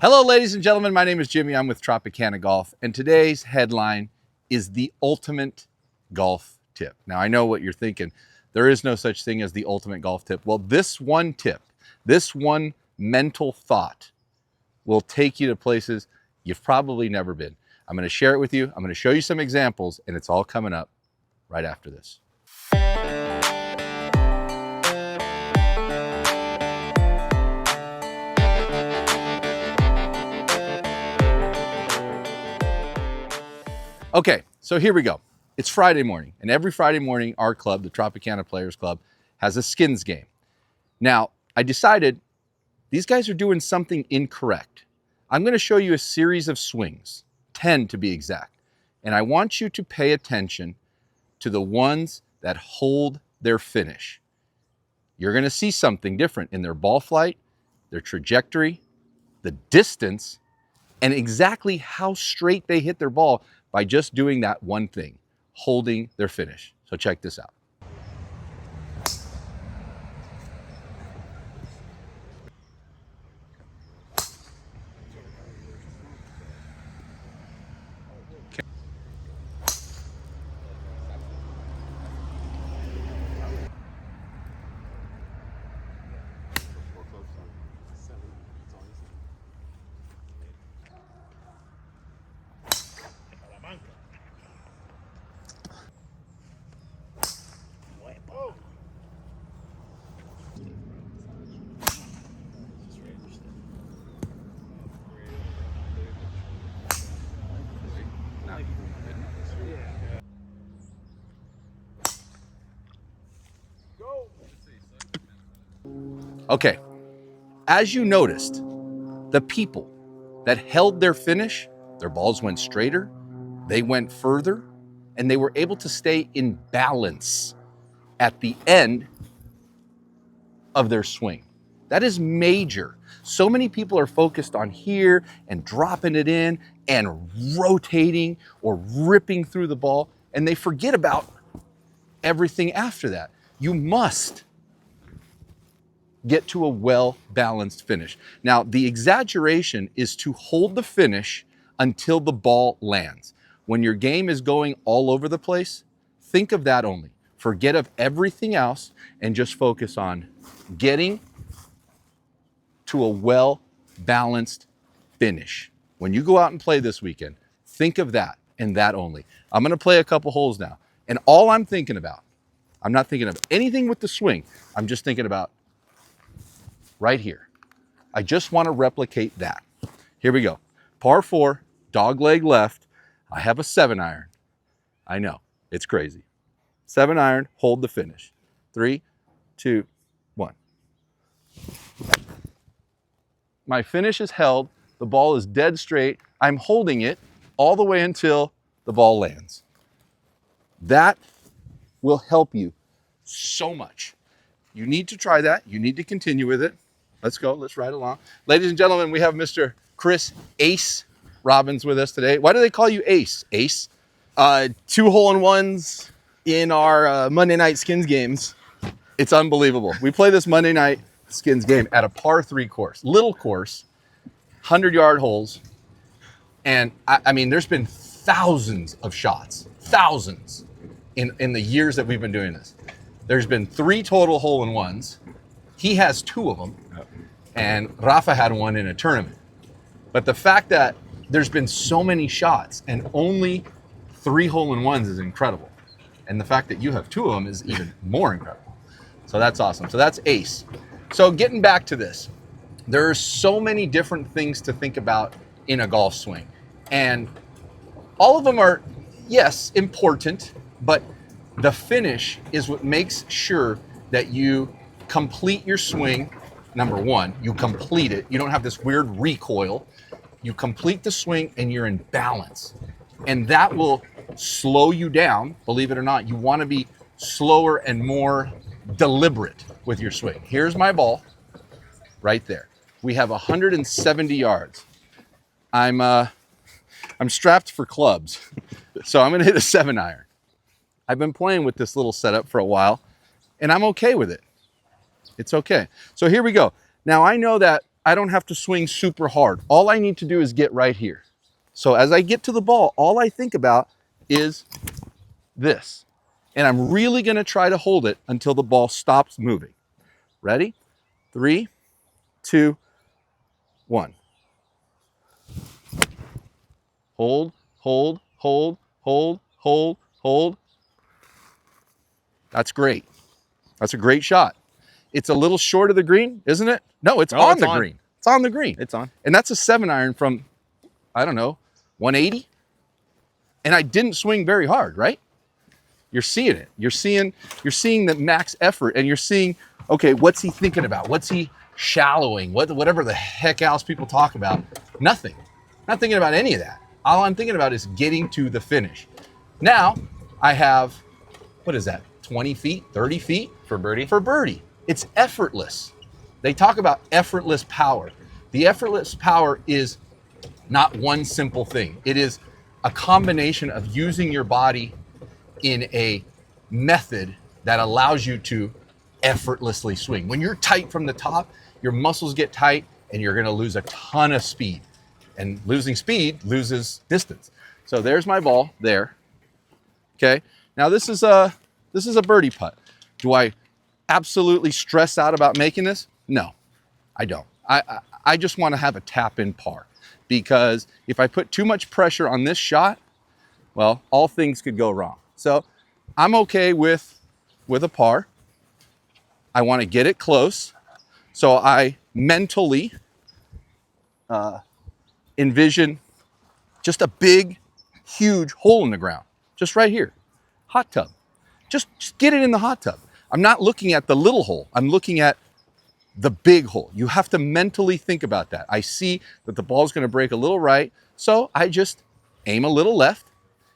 Hello, ladies and gentlemen. My name is Jimmy. I'm with Tropicana Golf, and today's headline is the ultimate golf tip. Now, I know what you're thinking. There is no such thing as the ultimate golf tip. Well, this one tip, this one mental thought will take you to places you've probably never been. I'm going to share it with you. I'm going to show you some examples, and it's all coming up right after this. Okay, so here we go. It's Friday morning, and every Friday morning, our club, the Tropicana Players Club, has a skins game. Now, I decided these guys are doing something incorrect. I'm going to show you a series of swings, 10 to be exact, and I want you to pay attention to the ones that hold their finish. You're going to see something different in their ball flight, their trajectory, the distance, and exactly how straight they hit their ball by just doing that one thing, holding their finish. So check this out. Okay, as you noticed, the people that held their finish, their balls went straighter, they went further, and they were able to stay in balance at the end of their swing. That is major. So many people are focused on here and dropping it in and rotating or ripping through the ball, and they forget about everything after that. You must get to a well-balanced finish. Now, the exaggeration is to hold the finish until the ball lands. When your game is going all over the place, think of that only. Forget of everything else and just focus on getting to a well-balanced finish. When you go out and play this weekend, think of that and that only. I'm gonna play a couple holes now, and all I'm thinking about, I'm not thinking of anything with the swing, I'm just thinking about right here. I just want to replicate that. Here we go. Par 4, dog leg left. I have a 7-iron. I know, it's crazy. 7-iron, hold the finish. 3, 2, 1. My finish is held. The ball is dead straight. I'm holding it all the way until the ball lands. That will help you so much. You need to try that. You need to continue with it. Let's go. Let's ride along. Ladies and gentlemen, we have Mr. Chris Ace Robbins with us today. Why do they call you Ace? Ace? 2 hole-in-ones in our Monday night skins games. It's unbelievable. We play this Monday night skins game at a par 3 course, little course, 100-yard holes. And I mean, there's been thousands of shots, thousands in the years that we've been doing this. There's been 3 total hole-in-ones. He has 2 of them, and Rafa had one in a tournament. But the fact that there's been so many shots and only 3 hole-in-ones is incredible. And the fact that you have 2 of them is even more incredible. So that's awesome. So that's Ace. So getting back to this, there are so many different things to think about in a golf swing. And all of them are, yes, important, but the finish is what makes sure that you complete your swing. Number 1, you complete it. You don't have this weird recoil. You complete the swing and you're in balance. And that will slow you down, believe it or not. You want to be slower and more deliberate with your swing. Here's my ball right there. We have 170 yards. I'm strapped for clubs, so I'm gonna hit a 7-iron. I've been playing with this little setup for a while, and I'm okay with it. It's okay. So here we go. Now I know that I don't have to swing super hard. All I need to do is get right here. So as I get to the ball, all I think about is this. And I'm really gonna try to hold it until the ball stops moving. Ready? 3, 2, 1. Hold, hold, hold, hold, hold, hold. That's great. That's a great shot. It's a little short of the green, isn't it? No, it's on the green. It's on the green. It's on. And that's a 7-iron from, I don't know, 180. And I didn't swing very hard, right? You're seeing it. You're seeing the max effort, and you're seeing, okay, what's he thinking about? What's he shallowing? Whatever the heck else people talk about. Nothing. Not thinking about any of that. All I'm thinking about is getting to the finish. Now I have, what is that? 20 feet, 30 feet For birdie? for birdie. It's effortless. They talk about effortless power. The effortless power is not one simple thing. It is a combination of using your body in a method that allows you to effortlessly swing. When you're tight from the top, your muscles get tight and you're gonna lose a ton of speed. And losing speed loses distance. So there's my ball there. Okay. Now this is a birdie putt. Do I absolutely stress out about making this? No, I don't. I just want to have a tap in par, because if I put too much pressure on this shot, well, all things could go wrong. So I'm okay with a par. I want to get it close. So I mentally envision just a big, huge hole in the ground, just right here, hot tub. Just get it in the hot tub. I'm not looking at the little hole. I'm looking at the big hole. You have to mentally think about that. I see that the ball's going to break a little right, so I just aim a little left.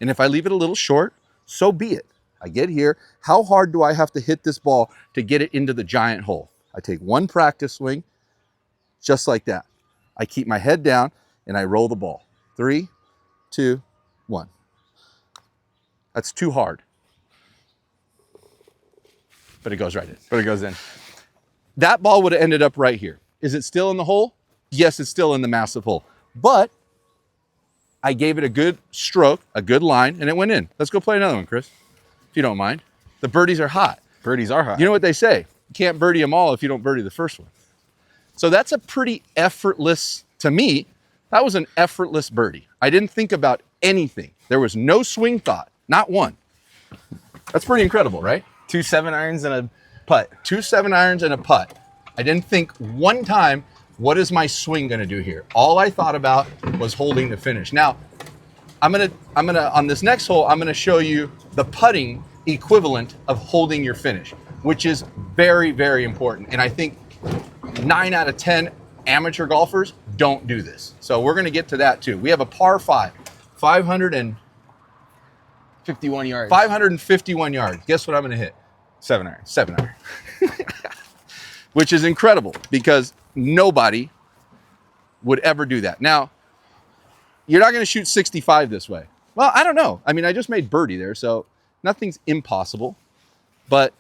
And if I leave it a little short, so be it. I get here. How hard do I have to hit this ball to get it into the giant hole? I take one practice swing, just like that. I keep my head down and I roll the ball. 3, 2, 1. That's too hard. But it goes right in. But it goes in. That ball would have ended up right here. Is it still in the hole? Yes, it's still in the massive hole. But I gave it a good stroke, a good line, and it went in. Let's go play another one, Chris, if you don't mind. The birdies are hot. Birdies are hot. You know what they say? You can't birdie them all if you don't birdie the first one. So that's a pretty effortless, to me, that was an effortless birdie. I didn't think about anything. There was no swing thought, not one. That's pretty incredible, right? 2 7-irons and a putt. 2 7-irons and a putt. I didn't think one time, what is my swing gonna do here? All I thought about was holding the finish. Now, I'm gonna on this next hole, I'm gonna show you the putting equivalent of holding your finish, which is very, very important. And I think 9 out of 10 amateur golfers don't do this. So we're gonna get to that too. We have a par 5, 51 yards. 551 yards. Guess what I'm gonna hit? 7-iron. 7-iron. Which is incredible, because nobody would ever do that. Now, you're not gonna shoot 65 this way. Well, I don't know. I mean, I just made birdie there, so nothing's impossible. But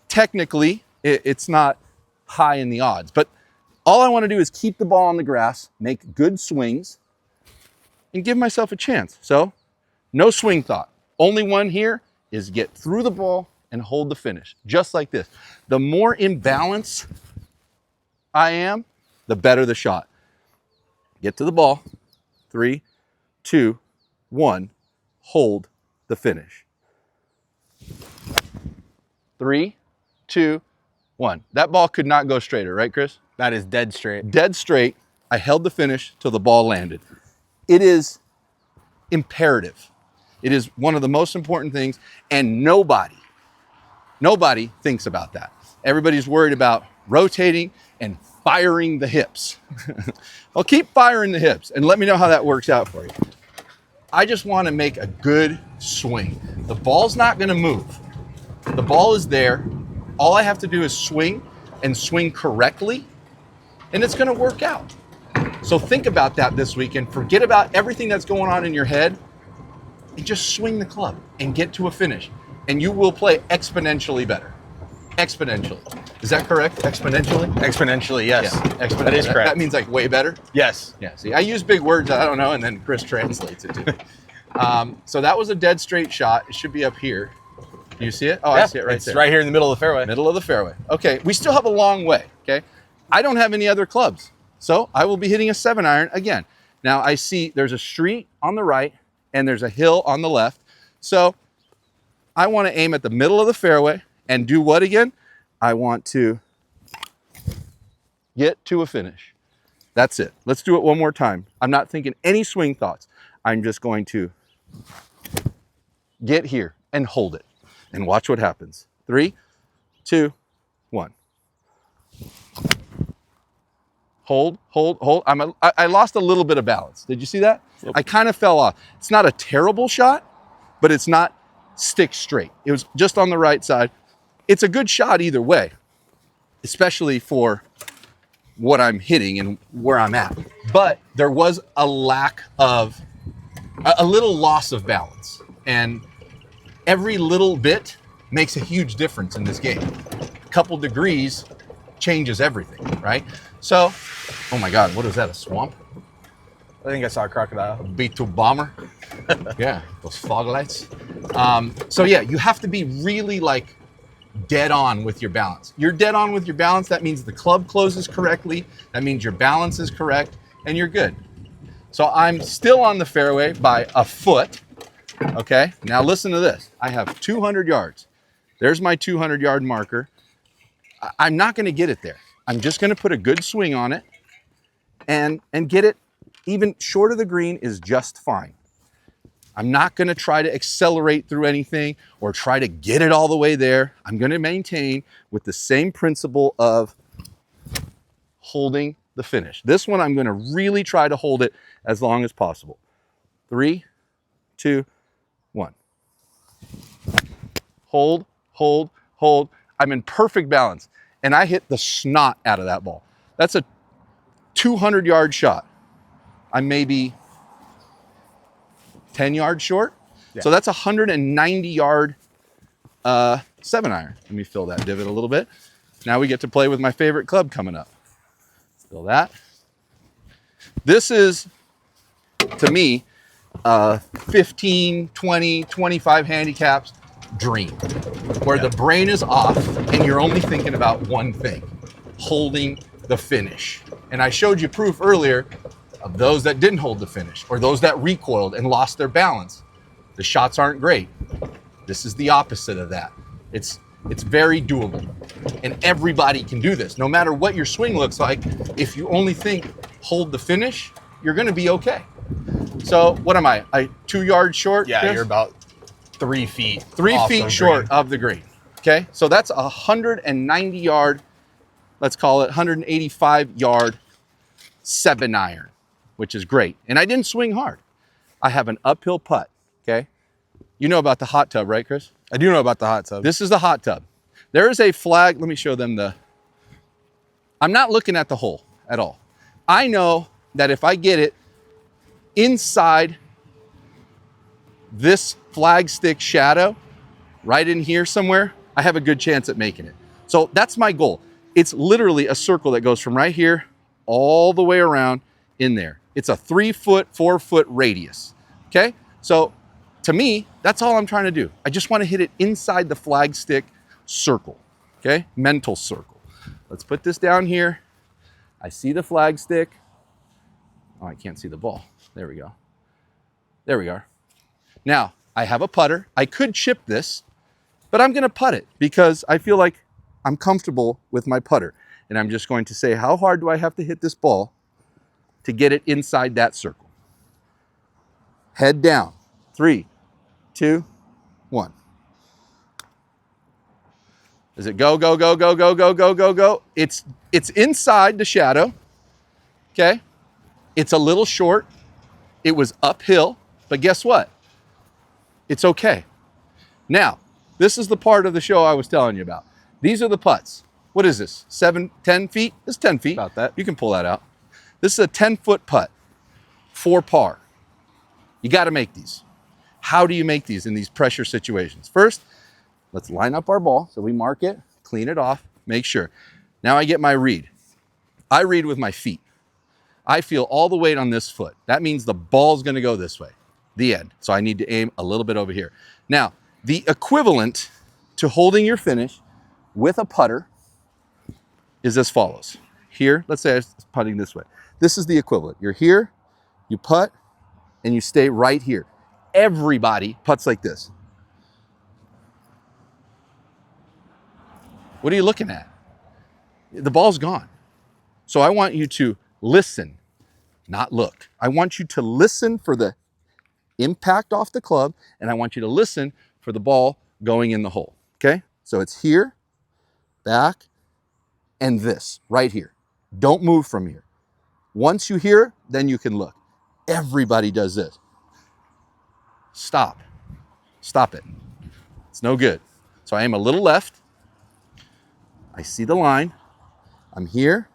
technically, it's not high in the odds. But all I wanna do is keep the ball on the grass, make good swings, and give myself a chance. So, no swing thought. Only one here is get through the ball and hold the finish, just like this. The more in balance I am, the better the shot. Get to the ball. 3, 2, 1. Hold the finish. 3, 2, 1. That ball could not go straighter, right, Chris? That is dead straight. Dead straight. I held the finish till the ball landed. It is imperative. It is one of the most important things, and nobody thinks about that. Everybody's worried about rotating and firing the hips. Well, keep firing the hips and let me know how that works out for you. I just want to make a good swing. The ball's not going to move. The ball is there. All I have to do is swing and swing correctly, and it's going to work out. So think about that this weekend. Forget about everything that's going on in your head and just swing the club and get to a finish. And you will play exponentially better. Exponentially. Is that correct? Exponentially? Exponentially, yes. Yeah, exponentially. That is correct. That means like way better? Yes. Yeah, see, I use big words, I don't know, and then Chris translates it too. So that was a dead straight shot. It should be up here. Do you see it? Oh, Yeah, I see it right it's there. right here in the middle of the fairway. Middle of the fairway. Okay, we still have a long way, okay? I don't have any other clubs, so I will be hitting a 7-iron again. Now I see there's a street on the right and there's a hill on the left. So I want to aim at the middle of the fairway and do what again? I want to get to a finish. That's it. Let's do it one more time. I'm not thinking any swing thoughts. I'm just going to get here and hold it and watch what happens. 3, 2, 1. Hold, hold, hold. I lost a little bit of balance. Did you see that? Yep. I kind of fell off. It's not a terrible shot, but it's not stick straight. It was just on the right side. It's a good shot either way, especially for what I'm hitting and where I'm at. But there was a lack of, a little loss of balance. And every little bit makes a huge difference in this game. A couple degrees changes everything, right? So, oh my God, what is that, a swamp? I think I saw a crocodile. A B-2 bomber? Yeah, those fog lights. So yeah, you have to be really like dead on with your balance. You're dead on with your balance, that means the club closes correctly, that means your balance is correct, and you're good. So I'm still on the fairway by a foot, okay? Now listen to this. I have 200 yards. There's my 200-yard marker. I'm not gonna get it there. I'm just gonna put a good swing on it and get it even short of the green is just fine. I'm not gonna try to accelerate through anything or try to get it all the way there. I'm gonna maintain with the same principle of holding the finish. This one, I'm gonna really try to hold it as long as possible. 3, 2, 1. Hold, hold, hold. I'm in perfect balance. And I hit the snot out of that ball. That's a 200-yard shot. I'm maybe 10 yards short. Yeah. So that's a 190-yard 7-iron. Let me fill that divot a little bit. Now we get to play with my favorite club coming up. Fill that. This is, to me, 15, 20, 25 handicaps dream, where the brain is off and you're only thinking about one thing, holding the finish. And I showed you proof earlier of those that didn't hold the finish or those that recoiled and lost their balance. The shots aren't great. This is the opposite of that. It's very doable and everybody can do this. No matter what your swing looks like, if you only think hold the finish, you're gonna be okay. So what am I 2 yards short? Yeah, Chris? you're about 3 feet. 3 feet short of the green. Okay, so that's a 190-yard, let's call it 185-yard 7-iron, which is great. And I didn't swing hard. I have an uphill putt. Okay, you know about the hot tub, right, Chris? I do know about the hot tub. This is the hot tub. There is a flag. Let me show them I'm not looking at the hole at all. I know that if I get it inside this flag stick shadow, right in here somewhere, I have a good chance at making it. So that's my goal. It's literally a circle that goes from right here all the way around in there. It's a 3-foot, 4-foot radius. Okay, so to me, that's all I'm trying to do. I just want to hit it inside the flag stick circle. Okay, mental circle. Let's put this down here. I see the flag stick. Oh, I can't see the ball. There we go. There we are. Now, I have a putter. I could chip this, but I'm gonna putt it because I feel like I'm comfortable with my putter. And I'm just going to say, how hard do I have to hit this ball to get it inside that circle? Head down. 3, 2, 1. Does it go, go, go, go, go, go, go, go, go? It's inside the shadow, okay? It's a little short. It was uphill, but guess what? It's okay. Now, this is the part of the show I was telling you about. These are the putts. What is this, 7, 10 feet? It's 10 feet. About that. You can pull that out. This is a 10-foot putt, 4 par. You gotta make these. How do you make these in these pressure situations? First, let's line up our ball. So we mark it, clean it off, Make sure. Now I get my read. I read with my feet. I feel all the weight on this foot. That means the ball's gonna go this way, the end. So I need to aim a little bit over here. Now, the equivalent to holding your finish with a putter is as follows. Here, let's say I was putting this way. This is the equivalent. You're here, you putt, and you stay right here. Everybody putts like this. What are you looking at? The ball's gone. So I want you to listen, not look. I want you to listen for the impact off the club, and I want you to listen for the ball going in the hole, okay? So it's here, back, and this, right here. Don't move from here. Once you hear, then you can look. Everybody does this. Stop. Stop it. It's no good. So I aim a little left. I see the line. I'm here,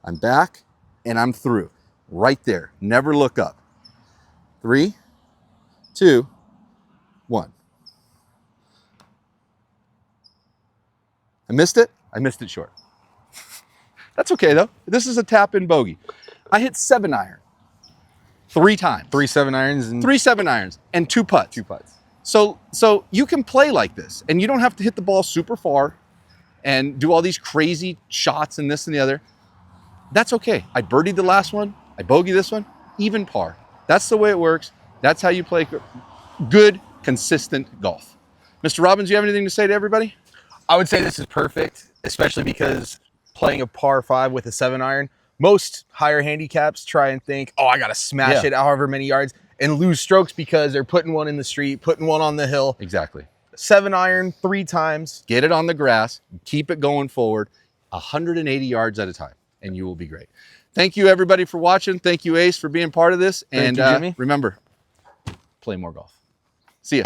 I'm back, and I'm through. Right there. Never look up. 3, 2, 1. I missed it? I missed it short. That's okay though. This is a tap-in bogey. I hit 7-iron 3 times. 3 7-irons and 3 7-irons and 2 putts. 2 putts. So you can play like this, and you don't have to hit the ball super far and do all these crazy shots and this and the other. That's okay. I birdied the last one. I bogeyed this one. Even par. That's the way it works. That's how you play good, consistent golf. Mr. Robbins, you have anything to say to everybody? I would say this is perfect, especially because playing a par 5 with a 7-iron, most higher handicaps try and think, oh, I got to smash it however many yards and lose strokes because they're putting one in the street, putting one on the hill. Exactly. 7-iron 3 times. Get it on the grass, keep it going forward, 180 yards at a time, and you will be great. Thank you, everybody, for watching. Thank you, Ace, for being part of this. Thank you, Jimmy. Remember, play more golf. See ya.